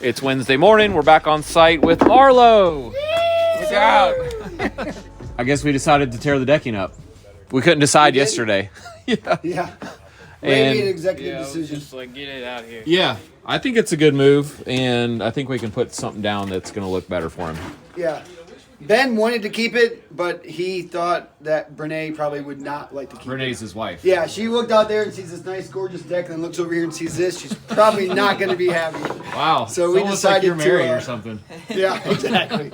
It's Wednesday morning. We're back on site with Arlo. Look out. I guess we decided to tear the decking up. We couldn't decide yesterday. Yeah. Maybe an executive decision. Just like get it out here. Yeah, I think it's a good move, and I think we can put something down that's going to look better for him. Yeah. Ben wanted to keep it, but he thought that Brene probably would not like to keep it. Renee's his wife. Yeah, she looked out there and sees this nice, gorgeous deck, and then looks over here and sees this. She's probably not going to be happy. Wow. So we almost decided like you're married to, or something. Yeah, exactly.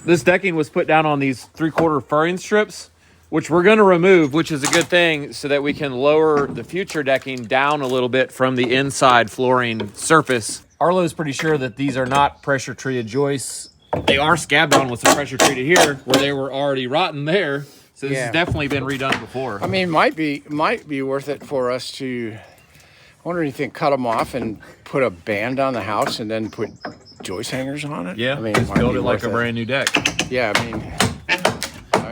This decking was put down on these 3/4 furring strips, which we're going to remove, which is a good thing so that we can lower the future decking down a little bit from the inside flooring surface. Arlo's pretty sure that these are not pressure treated joists. They are scabbed on with some pressure treated here where they were already rotten there. So this has definitely been redone before. I mean, might be worth it for us to. I wonder if you think cut them off and put a band on the house and then put joist hangers on it. Yeah, I mean, just build it like a brand new deck. Yeah, I mean,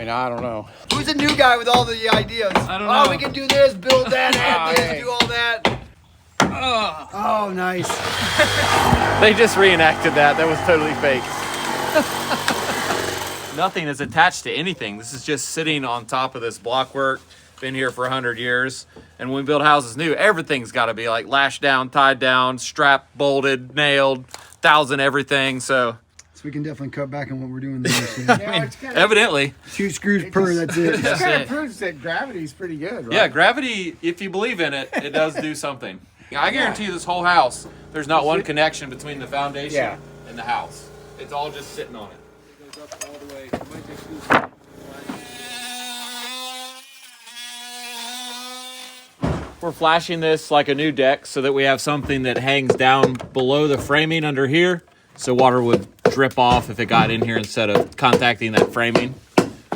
I don't know. Who's the new guy with all the ideas? I don't know. Oh, we can do this, build that, add this, do all that. Oh, nice. They just reenacted that. That was totally fake. Nothing is attached to anything. This is just sitting on top of this blockwork. Been here for 100 years. And when we build houses new, everything's got to be like lashed down, tied down, strapped, bolted, nailed, 1,000 everything. So we can definitely cut back on what we're doing there. evidently. 2 screws per, that's it. This kind of proves that gravity's pretty good, right? Yeah, gravity, if you believe in it, it does do something. I guarantee you this whole house, there's not one connection between the foundation and the house. It's all just sitting on it. It goes up all the way. It might just do We're flashing this like a new deck so that we have something that hangs down below the framing under here, so water would drip off if it got in here instead of contacting that framing,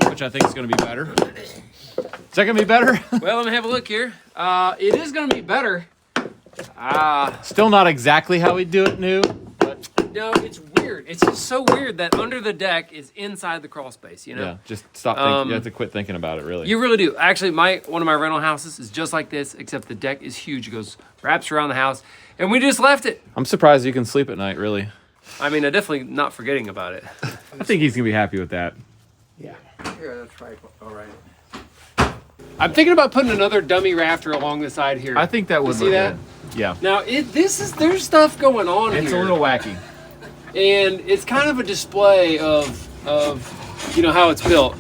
which I think is going to be better. Is that going to be better? Well, let me have a look here. It is going to be better. Still not exactly how we do it new, but No, it's weird. It's just so weird that under the deck is inside the crawl space, you know? yeah, just stop thinking. You have to quit thinking about it, really. You really do. Actually, one of my rental houses is just like this, except the deck is huge. It goes, wraps around the house, and we just left it. I'm surprised you can sleep at night, really. I mean, I'm definitely not forgetting about it. I think he's going to be happy with that. Yeah, that's right. All right. I'm thinking about putting another dummy rafter along the side here. I think that would see look that? good. Yeah. Now, there's stuff going on here. It's a little wacky. And it's kind of a display of how it's built.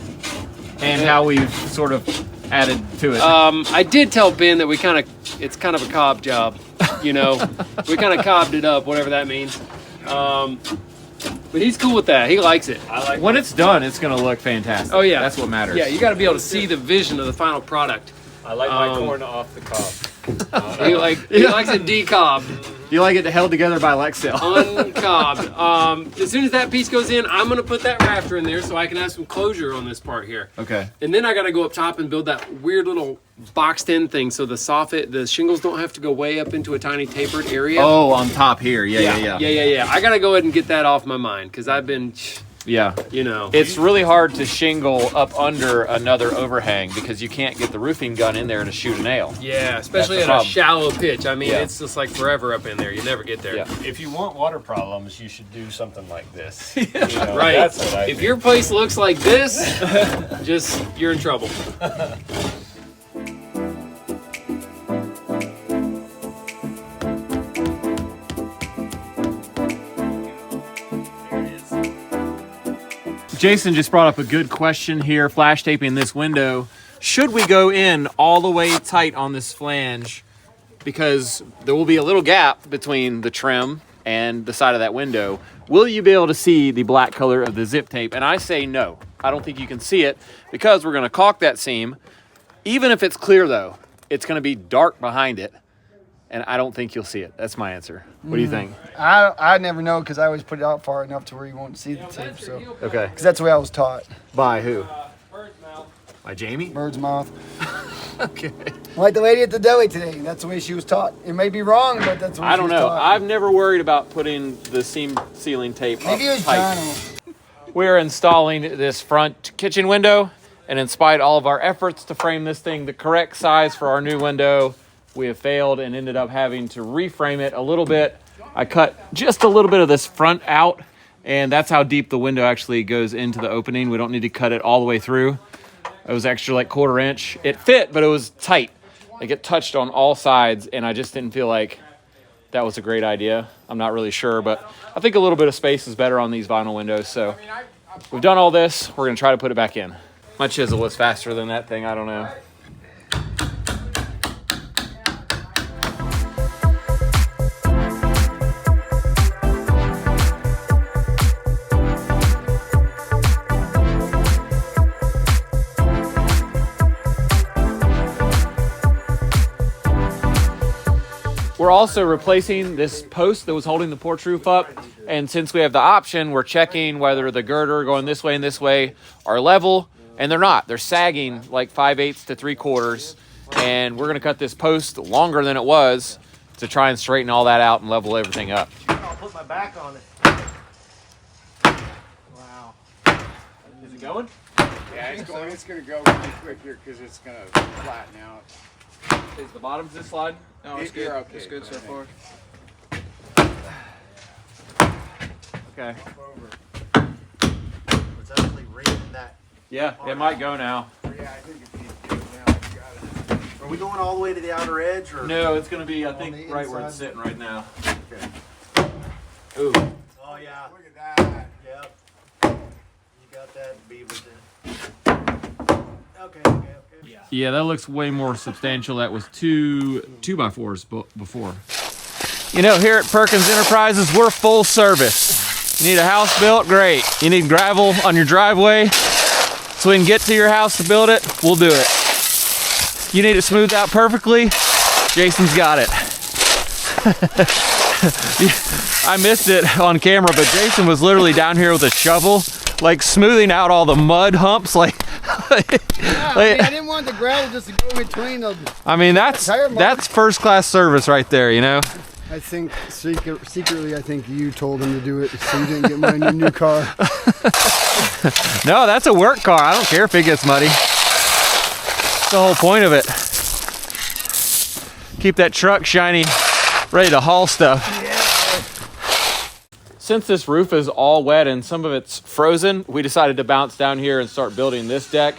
And how we've sort of added to it. I did tell Ben that it's kind of a cob job, we kind of cobbed it up, whatever that means. But he's cool with that. He likes it. When it's done, it's going to look fantastic. Oh yeah, that's what matters. Yeah, you got to be able to see the vision of the final product. I like my corn off the cob. He likes it decobbed. You like it held together by Lexel. Uncobbed. As soon as that piece goes in, I'm gonna put that rafter in there so I can have some closure on this part here. Okay. And then I gotta go up top and build that weird little boxed in thing so the shingles don't have to go way up into a tiny tapered area. Oh, on top here. Yeah. I gotta go ahead and get that off my mind because I've been, Yeah. It's really hard to shingle up under another overhang because you can't get the roofing gun in there to shoot a nail. Yeah, especially That's the at a problem. shallow pitch. I mean, Yeah. it's just like forever up in there. You never get there. Yeah. If you want water problems, you should do something like this. Right. That's what I if think. your place looks like this, you're in trouble. Jason just brought up a good question here, flash taping this window. Should we go in all the way tight on this flange? Because there will be a little gap between the trim and the side of that window. Will you be able to see the black color of the zip tape? And I say no. I don't think you can see it because we're going to caulk that seam. Even if it's clear though, it's going to be dark behind it. And I don't think you'll see it. That's my answer. What do you think? I never know because I always put it out far enough to where you won't see the tape. So Okay. because that's the way I was taught. By who? By Jaime? Bird's mouth. Okay. Like the lady at the deli today. That's the way she was taught. It may be wrong, but that's the way I she don't was know. taught. I've never worried about putting the seam ceiling tape up Maybe it was tight. John. We're installing this front kitchen window, and in spite of all of our efforts to frame this thing the correct size for our new window, we have failed and ended up having to reframe it a little bit. I cut just a little bit of this front out, and that's how deep the window actually goes into the opening. We don't need to cut it all the way through. It was extra like 1/4 inch. It fit, but it was tight. Like it touched on all sides, and I just didn't feel like that was a great idea. I'm not really sure, but I think a little bit of space is better on these vinyl windows. So we've done all this. We're gonna try to put it back in. My chisel was faster than that thing, I don't know. We're also replacing this post that was holding the porch roof up. And since we have the option, we're checking whether the girder going this way and this way are level, and they're not. They're sagging like 5/8 to 3/4. And we're gonna cut this post longer than it was to try and straighten all that out and level everything up. I'll put my back on it. Wow. Is it going? Yeah, it's going. It's gonna go really quick here because it's gonna flatten out. Is the bottom just sliding? No, it's good. Okay. It's good so far. Okay. It's actually raising that. Yeah, it might go now. Yeah, I think if you do it now, you got it. Are we going all the way to the outer edge, or? No, it's gonna be, I think, the right where it's inside. sitting right now. Okay. Ooh. Oh yeah. Look at that. Yep. You got that beaver then. Okay. Yeah. Yeah, that looks way more substantial. That was two 2x4s before. You know, here at Perkins Enterprises, we're full service. You need a house built? Great. You need gravel on your driveway so we can get to your house to build it? We'll do it. You need it smoothed out perfectly? Jason's got it. I missed it on camera, but Jason was literally down here with a shovel, like smoothing out all the mud humps, like I didn't want the gravel just to go between them. I mean, that's first class service right there, you know? I think secretly, I think you told him to do it so you didn't get my new car. No, that's a work car. I don't care if it gets muddy. That's the whole point of it. Keep that truck shiny, ready to haul stuff. Since this roof is all wet and some of it's frozen, we decided to bounce down here and start building this deck.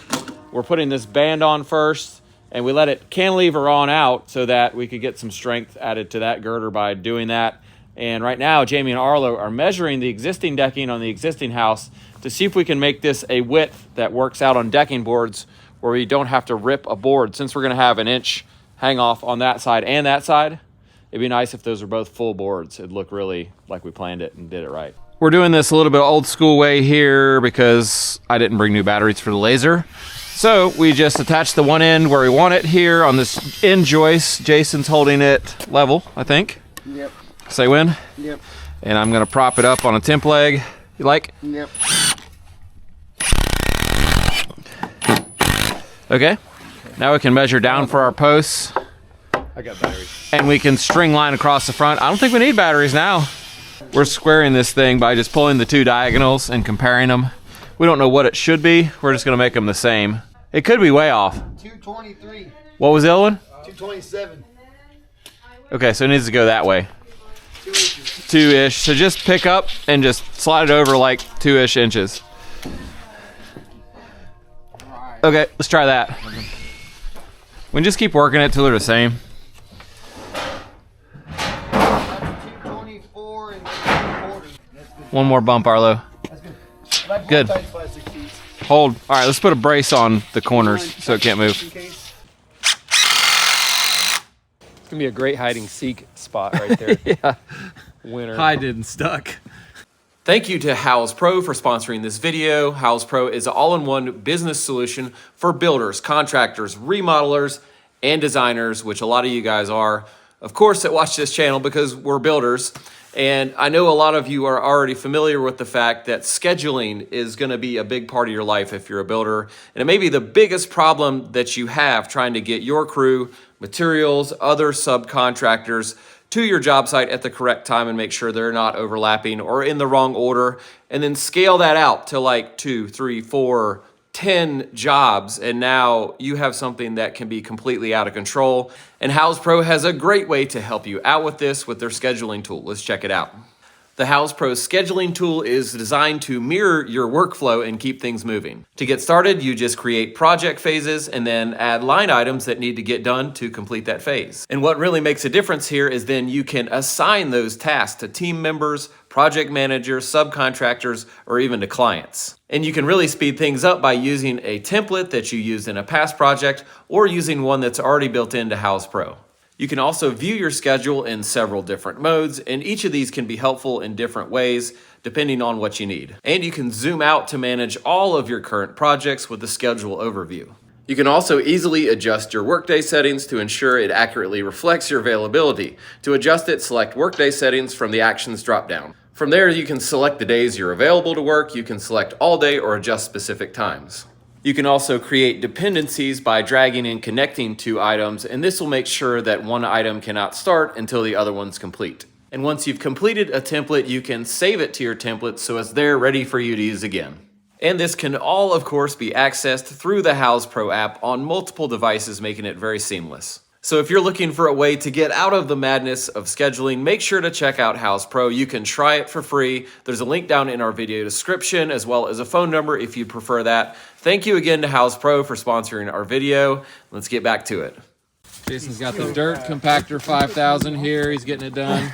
We're putting this band on first, and we let it cantilever on out so that we could get some strength added to that girder by doing that. And right now, Jaime and Arlo are measuring the existing decking on the existing house to see if we can make this a width that works out on decking boards where we don't have to rip a board. Since we're gonna have an inch hang off on that side and that side, it'd be nice if those were both full boards. It'd look really like we planned it and did it right. We're doing this a little bit old school way here because I didn't bring new batteries for the laser. So we just attach the one end where we want it here on this end joist. Jason's holding it level, I think. Yep. Say when? Yep. And I'm gonna prop it up on a temp leg. You like? Yep. Okay. Now we can measure down for our posts. I got batteries. And we can string line across the front. I don't think we need batteries now. We're squaring this thing by just pulling the two diagonals and comparing them. We don't know what it should be. We're just gonna make them the same. It could be way off. 223. What was the other one? 227. Okay, so it needs to go that way. 2 inches. 2-ish. So just pick up and just slide it over like 2-ish inches. Okay, let's try that. We can just keep working it till they're the same. That's 224 and 3/4. One more bump, Arlo. That's good. Like Good. tight plastic piece. Hold. All right, let's put a brace on the corners so it can't move. In case. It's gonna be a great hiding seek spot right there. Yeah. Winner. Hided and stuck. Thank you to HOUZZ PRO for sponsoring this video. HOUZZ PRO is an all-in-one business solution for builders, contractors, remodelers, and designers, which a lot of you guys are. of course, that watch this channel because we're builders. And I know a lot of you are already familiar with the fact that scheduling is going to be a big part of your life if you're a builder. And it may be the biggest problem that you have trying to get your crew, materials, other subcontractors to your job site at the correct time and make sure they're not overlapping or in the wrong order. And then scale that out to like 2, 3, 4, 10 jobs, and now you have something that can be completely out of control. And HOUZZ PRO has a great way to help you out with this with their scheduling tool. Let's check it out. The HOUZZ PRO scheduling tool is designed to mirror your workflow and keep things moving. To get started, you just create project phases and then add line items that need to get done to complete that phase. And what really makes a difference here is then you can assign those tasks to team members, project managers, subcontractors, or even to clients. And you can really speed things up by using a template that you used in a past project or using one that's already built into HOUZZ PRO. You can also view your schedule in several different modes, and each of these can be helpful in different ways depending on what you need. And you can zoom out to manage all of your current projects with the schedule overview. You can also easily adjust your workday settings to ensure it accurately reflects your availability. To adjust it, select workday settings from the actions dropdown. From there, you can select the days you're available to work. You can select all day or adjust specific times. You can also create dependencies by dragging and connecting two items, and this will make sure that one item cannot start until the other one's complete. And once you've completed a template, you can save it to your template so it's there ready for you to use again. And this can all, of course, be accessed through the HOUZZ PRO app on multiple devices, making it very seamless. So if you're looking for a way to get out of the madness of scheduling, make sure to check out HOUZZ PRO. You can try it for free. There's a link down in our video description, as well as a phone number if you prefer that. Thank you again to HOUZZ PRO for sponsoring our video. Let's get back to it. Jason's got the dirt compactor 5000 here. He's getting it done.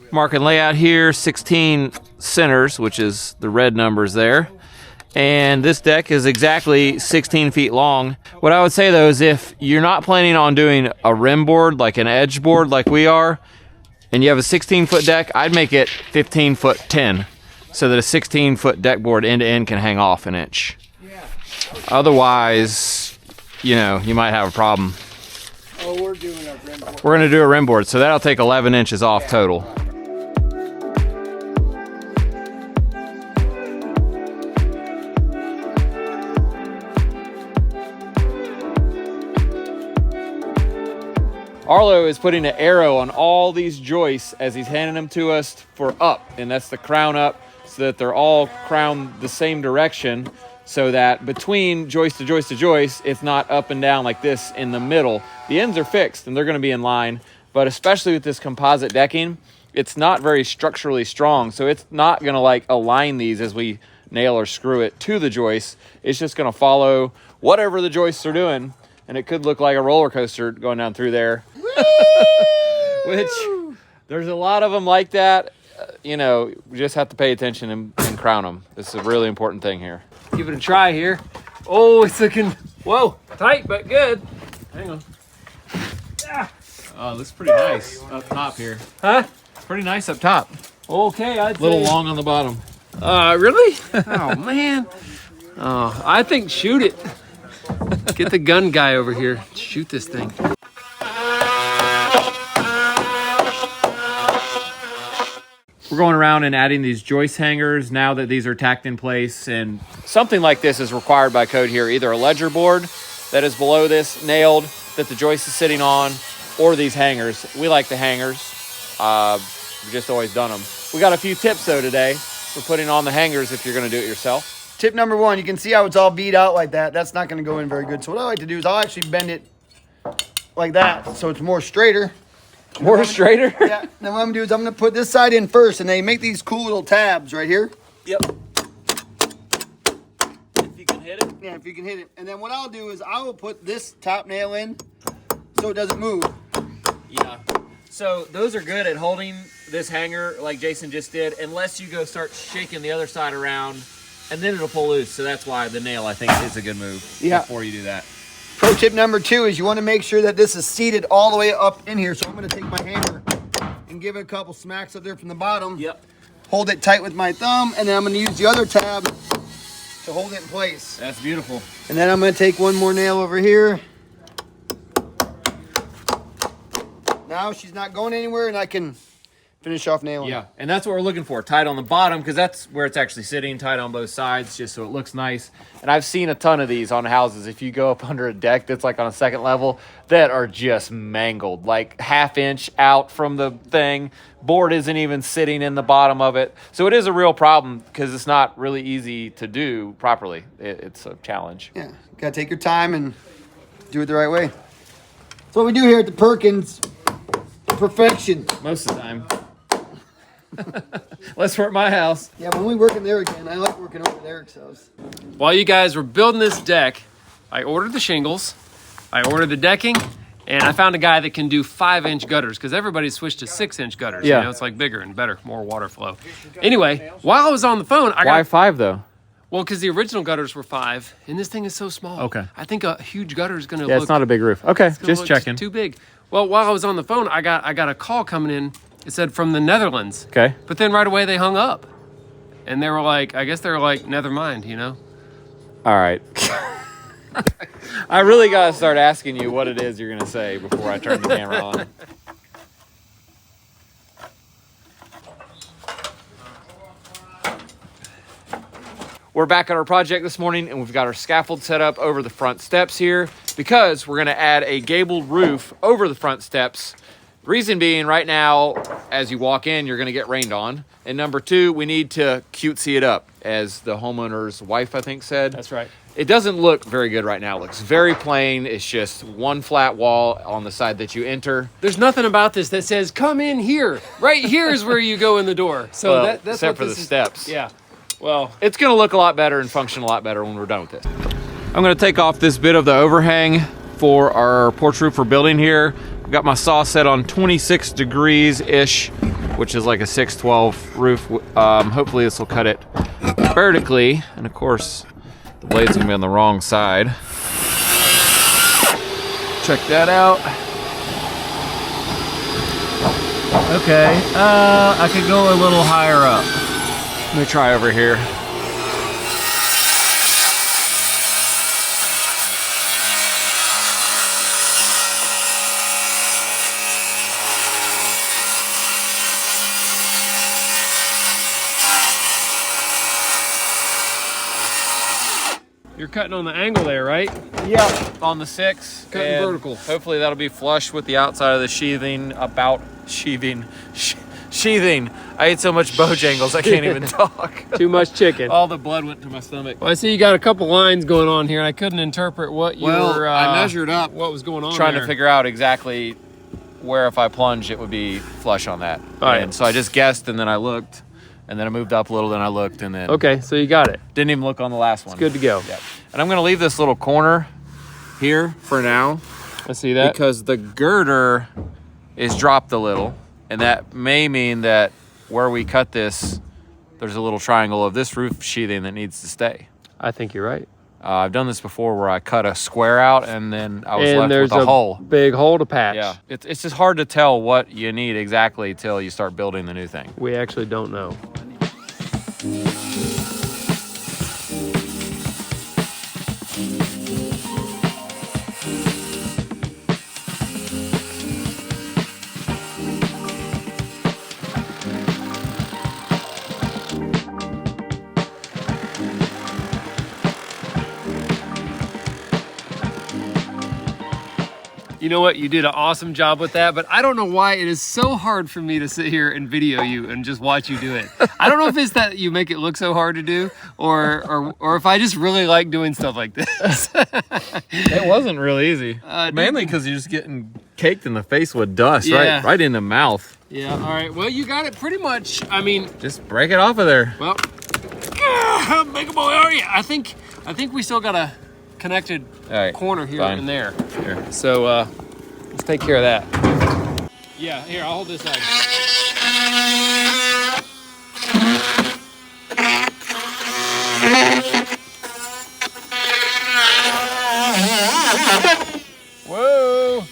Mark and layout here, 16 centers, which is the red numbers there. And this deck is exactly 16 feet long. What I would say though is if you're not planning on doing a rim board, like an edge board like we are, and you have a 16-foot deck, I'd make it 15-foot 10, so that a 16-foot deck board end to end can hang off an inch. Otherwise, you know, you might have a problem. Oh, we're doing a rim board. We're gonna do a rim board, so that'll take 11 inches off total. Arlo is putting an arrow on all these joists as he's handing them to us for up, and that's the crown up, so that they're all crowned the same direction, so that between joist to joist to joist, it's not up and down like this in the middle. The ends are fixed and they're gonna be in line, but especially with this composite decking, it's not very structurally strong, so it's not gonna like align these as we nail or screw it to the joist. It's just gonna follow whatever the joists are doing, and it could look like a roller coaster going down through there. Which, there's a lot of them like that. You know, we just have to pay attention and crown them. This is a really important thing here. Give it a try here. Oh, it's looking, whoa, tight but good. Hang on. Oh, this is pretty nice up top here. Huh? Pretty nice up top. Okay, I'd A little say. long on the bottom. Really? Oh, man. Oh, I think shoot it. Get the gun guy over here. Shoot this thing. We're going around and adding these joist hangers now that these are tacked in place, and something like this is required by code here, either a ledger board that is below this nailed that the joist is sitting on, or these hangers. We like the hangers. We've just always done them. We got a few tips though today for putting on the hangers if you're gonna do it yourself. Tip number one, you can see how it's all beat out like that. That's not going to go in very good. So what I like to do is I'll actually bend it like that so it's more straighter. More straighter? Yeah. Then what I'm going to do is I'm going to put this side in first, and they make these cool little tabs right here. Yep. If you can hit it. Yeah, if you can hit it. And then what I'll do is I will put this top nail in so it doesn't move. Yeah. So those are good at holding this hanger like Jason just did, unless you go start shaking the other side around, and then it'll pull loose. So that's why the nail, I think, is a good move before you do that. Pro tip number two is you want to make sure that this is seated all the way up in here. So I'm going to take my hammer and give it a couple smacks up there from the bottom. Yep. Hold it tight with my thumb, and then I'm going to use the other tab to hold it in place. That's beautiful. And then I'm going to take one more nail over here. Now she's not going anywhere, and I can finish off nailing. Yeah, and that's what we're looking for. Tight on the bottom, because that's where it's actually sitting, tight on both sides, just so it looks nice. And I've seen a ton of these on houses. If you go up under a deck that's like on a second level, that are just mangled, like half-inch out from the thing. Board isn't even sitting in the bottom of it. So it is a real problem, because it's not really easy to do properly. It's a challenge. Yeah, gotta take your time and do it the right way. That's what we do here at the Perkins. Perfection. Most of the time. Let's work my house. Yeah, when we work in there again, I like working over at Erik's house. While you guys were building this deck, I ordered the shingles, I ordered the decking, and I found a guy that can do 5-inch gutters, because everybody switched to 6-inch gutters. Yeah. You know, it's like bigger and better, more water flow. Anyway, while I was on the phone, I Why got... 5 though? Well, because the original gutters were 5, and this thing is so small. Okay. I think a huge gutter is going to Yeah, look... it's not a big roof. Okay, gonna just look checking. Too big. Well, while I was on the phone, I got a call coming in. It said from the Netherlands. Okay. But then right away they hung up, and they were like, I guess they were like, never mind, you know. All right. I really got to start asking you what it is you're going to say before I turn the camera on. We're back at our project this morning, and we've got our scaffold set up over the front steps here because we're going to add a gabled roof over the front steps. Reason being, right now, as you walk in, you're going to get rained on. And number 2, we need to cutesy it up, as the homeowner's wife, I think, said. That's right. It doesn't look very good right now. It looks very plain. It's just one flat wall on the side that you enter. There's nothing about this that says, come in here. Right here is where you go in the door. So Well, that's except what for this the is. steps. Yeah. Well, It's going to look a lot better and function a lot better when we're done with this. I'm going to take off this bit of the overhang for our porch roof we're building here. I've got my saw set on 26 degrees-ish, which is like a 612 roof. Hopefully this will cut it vertically. And of course, the blade's going to be on the wrong side. Check that out. Okay, I could go a little higher up. Let me try over here. you're cutting on the angle there, right? Yep, on the 6. Cutting and vertical. Hopefully that'll be flush with the outside of the sheathing. Sheathing. I ate so much Bojangles I can't even talk. Too much chicken. All the blood went to my stomach. Well, I see you got a couple lines going on here, and I couldn't interpret what you were... I measured up, what was going on trying there. to figure out exactly where if I plunge it would be flush on that. All right. And so I just guessed, and then I looked, and then I moved up a little, then I looked, and then Okay, so you got it. didn't even look on the last one. Good to go. Yep. And I'm gonna leave this little corner here for now I see that. because the girder is dropped a little, and that may mean that where we cut this, there's a little triangle of this roof sheathing that needs to stay. I think you're right. I've done this before where I cut a square out and then I was And left there's with a hole. big hole to patch. Yeah, it's just hard to tell what you need exactly till you start building the new thing. We actually don't know. You know what? You did an awesome job with that, but I don't know why it is so hard for me to sit here and video you and just watch you do it. I don't know if it's that you make it look so hard to do, or if I just really like doing stuff like this. It wasn't real easy. Mainly because you're just getting caked in the face with dust, Yeah. right in the mouth. Yeah, all right. Well, you got it pretty much. I mean, Just break it off of there. well, how big a boy are you? I think we still got a connected All right, corner here fine. and there. Here. So let's take care of that. Yeah, here, I'll hold this side. Whoa!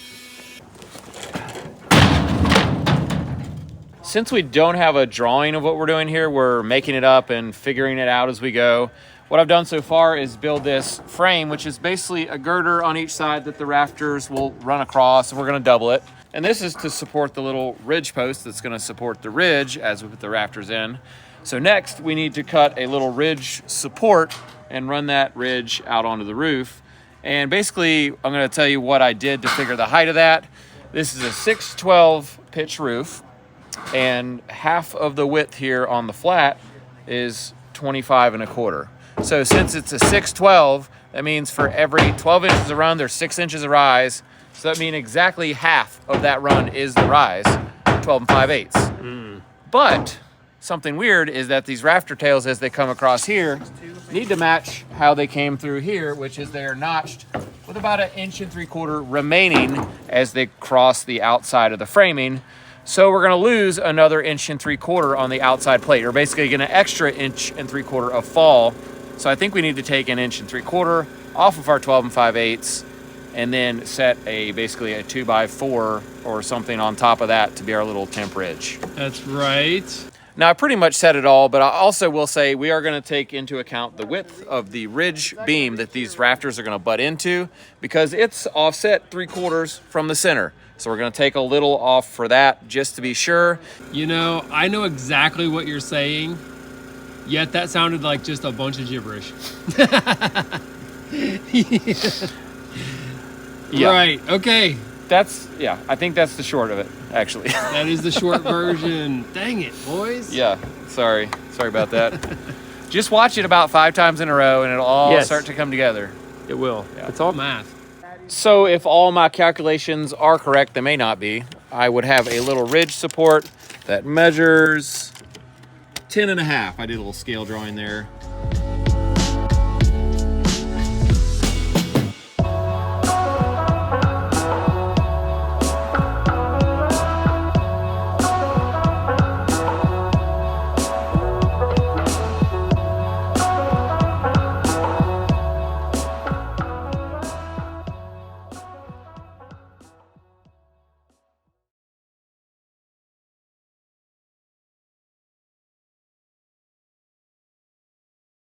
Since we don't have a drawing of what we're doing here, we're making it up and figuring it out as we go. What I've done so far is build this frame, which is basically a girder on each side that the rafters will run across, and we're gonna double it. And this is to support the little ridge post that's gonna support the ridge as we put the rafters in. So next, we need to cut a little ridge support and run that ridge out onto the roof. And basically, I'm gonna tell you what I did to figure the height of that. This is a 612 pitch roof, and half of the width here on the flat is 25 1/4. So since it's a 612, that means for every 12 inches of run, there's 6 inches of rise. So that means exactly half of that run is the rise, 12 5/8. But something weird is that these rafter tails, as they come across here, need to match how they came through here, which is they're notched with about 1 3/4 remaining as they cross the outside of the framing. So we're gonna lose another 1 3/4 on the outside plate. We're basically gonna extra 1 3/4 of fall. So I think we need to take 1 3/4 off of our 12 5/8 and then set basically a 2x4 or something on top of that to be our little temp ridge. That's right. Now I pretty much said it all, but I also will say we are gonna take into account the width of the ridge beam that these rafters are gonna butt into, because it's offset 3/4 from the center. So we're gonna take a little off for that just to be sure. You know, I know exactly what you're saying, yet that sounded like just a bunch of gibberish. Yeah. Right, okay. I think that's the short of it, actually. That is the short version. Dang it, boys. Yeah, sorry about that. Just watch it about 5 times in a row and it'll all start to come together. It will. Yeah. It's all math. So if all my calculations are correct, they may not be, I would have a little ridge support that measures 10 1/2. I did a little scale drawing there.